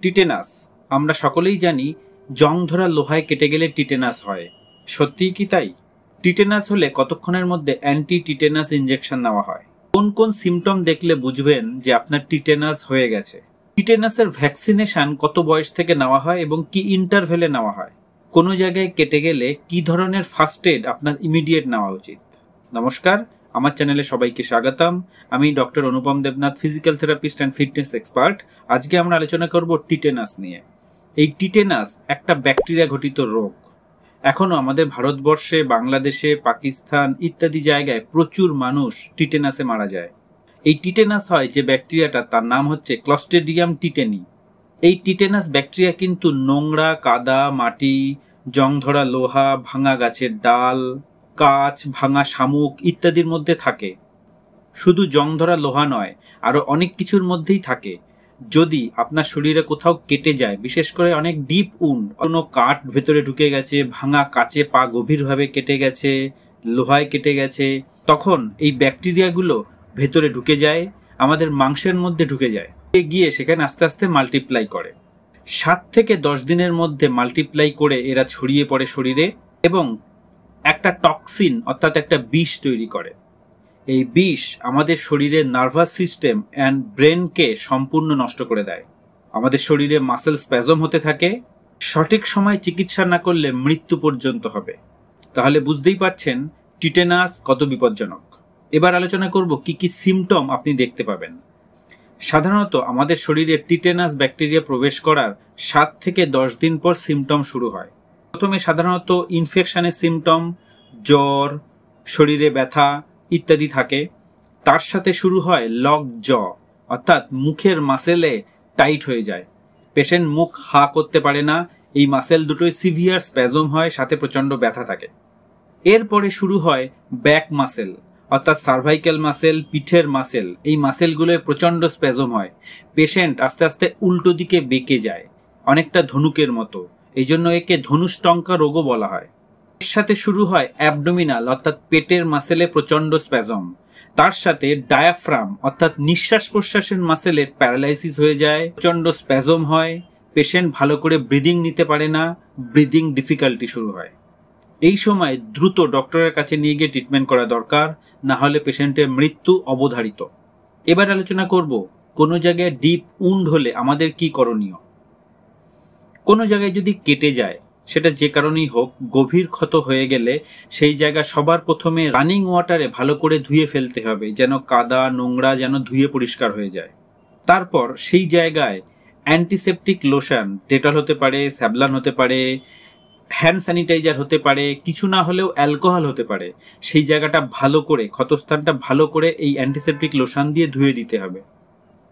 Tetanus আমরা সকলেই জানি জং ধরা লোহায় কেটে গেলে টিটেনাস হয়। সত্যিই কি তাই? টিটেনাস হলে কতক্ষণের মধ্যে অ্যান্টি টিটেনাস ইনজেকশন নেওয়া হয়? কোন কোন সিমটম দেখলে বুঝবেন যে আপনার টিটেনাস হয়ে গেছে? টিটেনাসের ভ্যাকসিনেশন কত বয়স থেকে নেওয়া হয় এবং কি ইন্টারভেলে নেওয়া হয়? কোনো জায়গায় কেটে গেলে কি ধরনের ফার্স্ট এড আপনার ইমিডিয়েট নেওয়া উচিত? নমস্কার, আমার চ্যানেলে সবাইকে স্বাগতম। আমি doctor Anupam Debnath, physical therapist and fitness expert. আজকে আমরা আলোচনা করব টিটেনাস নিয়ে। এই টিটেনাস একটা ব্যাকটেরিয়া ঘটিত রোগ। এখনো আমাদের ভারতবর্ষে, বাংলাদেশে, পাকিস্তান ইত্যাদি জায়গায় প্রচুর মানুষ টিটেনাসে মারা যায়। এই টিটেনাস হয় যে ব্যাকটেরিয়াটা, তার নাম হচ্ছে ক্লস্ট্রিডিয়াম টিটেনি। এই টিটেনাস ব্যাকটেরিয়া কিন্তু নোংরা, কাদা, মাটি, জং ধরা লোহা, ভাঙা গাছের ডাল, কাঁচ, ভাঙা শামুক ইত্যাদির মধ্যে থাকে। শুধু জং ধরা লোহা নয়, আরো অনেক কিছুর মধ্যেই থাকে। যদি আপনার শরীরে কোথাও কেটে যায়, বিশেষ করে অনেক ডিপ উন্ড, কোনো কাঠ ভেতরে ঢুকে গেছে, ভাঙা কাচে পা গভীরভাবে কেটে গেছে, লোহায় কেটে গেছে, তখন এই ব্যাকটেরিয়াগুলো ভেতরে ঢুকে যায়, আমাদের মাংসের মধ্যে ঢুকে যায়, গিয়ে সেখানে আস্তে আস্তে মাল্টিপ্লাই করে। 7 থেকে 10 দিনের মধ্যে মাল্টিপ্লাই করে এরা ছড়িয়ে পড়ে শরীরে এবং একটা টক্সিন অর্থাৎ একটা বিষ তৈরি করে। এই বিষ আমাদের শরীরের নার্ভাস সিস্টেম অ্যান্ড ব্রেনকে সম্পূর্ণ নষ্ট করে দেয়। আমাদের শরীরে মাসেল স্প্যাজম হতে থাকে। সঠিক সময় চিকিৎসা না করলে মৃত্যু পর্যন্ত হবে। তাহলে বুঝতেই পারছেন টিটেনাস কত বিপজ্জনক। এবার আলোচনা করব কি কি সিমটম আপনি দেখতে পাবেন। সাধারণত আমাদের শরীরে টিটেনাস ব্যাকটেরিয়া প্রবেশ করার 7 থেকে 10 দিন পর সিমটম শুরু হয়। প্রথমে সাধারণত ইনফেকশনের সিমটম, জ্বর, শরীরে ব্যথা ইত্যাদি থাকে। তার সাথে শুরু হয় লক জ, অর্থাৎ মুখের মাসেলে টাইট হয়ে যায়। পেশেন্ট মুখ হা করতে পারে না। এই মাসেল দুটোই সিভিয়ার স্প্যাজম হয়, সাথে প্রচন্ড ব্যথা থাকে। এরপরে শুরু হয় ব্যাক মাসেল, অর্থাৎ সার্ভাইক্যাল মাসেল, পিঠের মাসেল। এই মাসেলগুলোয় প্রচন্ড স্প্যাজম হয়। পেশেন্ট আস্তে আস্তে উল্টো দিকে বেঁকে যায়, অনেকটা ধনুকের মতো। এই জন্য একে ধনুষ্টঙ্কা রোগও বলা হয়। এর সাথে শুরু হয় অ্যাবডোমিনাল, অর্থাৎ পেটের মাসেলে প্রচন্ড স্প্যাজম। তার সাথে ডায়াফ্রাম, অর্থাৎ নিঃশ্বাস প্রশ্বাসের মাসেলে প্যারালাইসিস হয়ে যায়, প্রচন্ড স্প্যাজম হয়। পেশেন্ট ভালো করে ব্রিদিং নিতে পারে না, ব্রিদিং ডিফিকাল্টি শুরু হয়। এই সময় দ্রুত ডক্টরের কাছে নিয়ে গিয়ে ট্রিটমেন্ট করা দরকার, না হলে পেশেন্টের মৃত্যু অবধারিত। এবার আলোচনা করব কোনো জায়গায় ডিপ উন্ড হলে আমাদের কি করণীয়। কোনো জায়গায় যদি কেটে যায়, সেটা যে কারণেই হোক, গভীর ক্ষত হয়ে গেলে সেই জায়গা সবার প্রথমে রানিং ওয়াটারে ভালো করে ধুয়ে ফেলতে হবে, যেন কাদা নোংরা যেন ধুয়ে পরিষ্কার হয়ে যায়। তারপর সেই জায়গায় অ্যান্টিসেপটিক লোশন, ডেটল হতে পারে, স্যাভলন হতে পারে, হ্যান্ড স্যানিটাইজার হতে পারে, কিছু না হলেও অ্যালকোহল হতে পারে, সেই জায়গাটা ভালো করে, ক্ষতস্থানটা ভালো করে এই অ্যান্টিসেপটিক লোশন দিয়ে ধুয়ে দিতে হবে।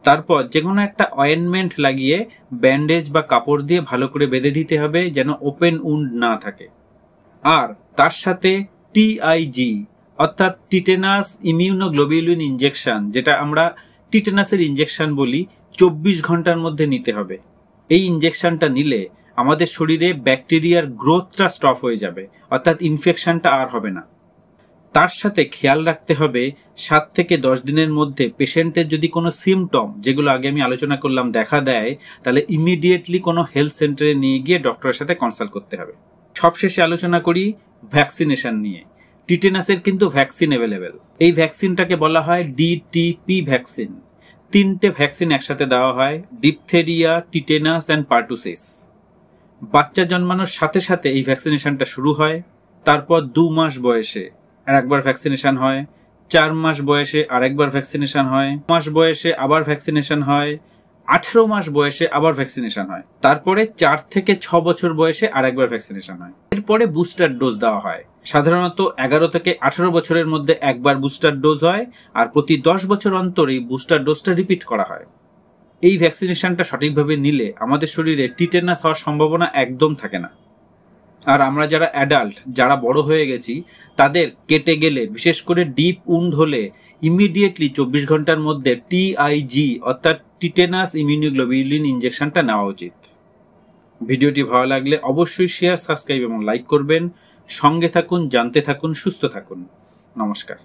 তারপর যে কোনো একটা অয়েনমেন্ট লাগিয়ে ব্যান্ডেজ বা কাপড় দিয়ে ভালো করে বেঁধে দিতে হবে, যেন ওপেন উন্ড না থাকে। আর তার সাথে টিআইজি, অর্থাৎ টিটেনাস ইমিউনোগ্লোবিউলিন ইনজেকশন, যেটা আমরা টিটেনাসের ইনজেকশন বলি, 24 ঘন্টার মধ্যে নিতে হবে। এই ইনজেকশনটা নিলে আমাদের শরীরে ব্যাকটেরিয়ার গ্রোথটা স্টপ হয়ে যাবে, অর্থাৎ ইনফেকশনটা আর হবে না। তার সাথে খেয়াল রাখতে হবে 7 থেকে 10 দিনের মধ্যে পেশেন্টের যদি কোনো সিমটম, যেগুলো আগে আমি আলোচনা করলাম, দেখা দেয়, তাহলে ইমিডিয়েটলি কোনো হেলথ সেন্টারে নিয়ে গিয়ে ডক্টরের সাথে কনসাল্ট করতে হবে। সবশেষে আলোচনা করি ভ্যাকসিনেশন নিয়ে। টিটেনাসের কিন্তু ভ্যাকসিন অ্যাভেলেবেল। এই ভ্যাকসিনটাকে বলা হয় ডিটিপি ভ্যাকসিন। 3টে ভ্যাকসিন একসাথে দেওয়া হয়, ডিপথেরিয়া, টিটেনাস অ্যান্ড পার্টুসিস। বাচ্চা জন্মানোর সাথে সাথে এই ভ্যাকসিনেশনটা শুরু হয়। তারপর 2 মাস বয়সে আরেকবার ভ্যাকসিনেশন হয়, 4 মাস বয়সে আরেকবার ভ্যাকসিনেশন হয়, 6 মাস বয়সে আবার ভ্যাকসিনেশন হয়, 18 মাস বয়সে আবার ভ্যাকসিনেশন হয়। তারপরে 4 থেকে 6 বছর বয়সে আরেকবার ভ্যাকসিনেশন হয়। এরপরে বুস্টার ডোজ দেওয়া হয়। সাধারণত 11 থেকে 18 বছরের মধ্যে একবার বুস্টার ডোজ হয়, আর প্রতি 10 বছর অন্তর এই বুস্টার ডোজটা রিপিট করা হয়। এই ভ্যাকসিনেশনটা সঠিকভাবে নিলে আমাদের শরীরে টিটেনাস হওয়ার সম্ভাবনা একদম থাকে না। আর আমরা যারা অ্যাডাল্ট, যারা বড় হয়ে গেছি, তাদের কেটে গেলে, বিশেষ করে ডিপ উন্ড হলে, ইমিডিয়েটলি 24 ঘন্টার মধ্যে টিআইজি, অর্থাৎ টিটেনাস ইমিউনোগ্লোবিউলিন ইনজেকশনটা নেওয়া উচিত। ভিডিওটি ভালো লাগলে অবশ্যই শেয়ার, সাবস্ক্রাইব এবং লাইক করবেন। সঙ্গে থাকুন, জানতে থাকুন, সুস্থ থাকুন। নমস্কার।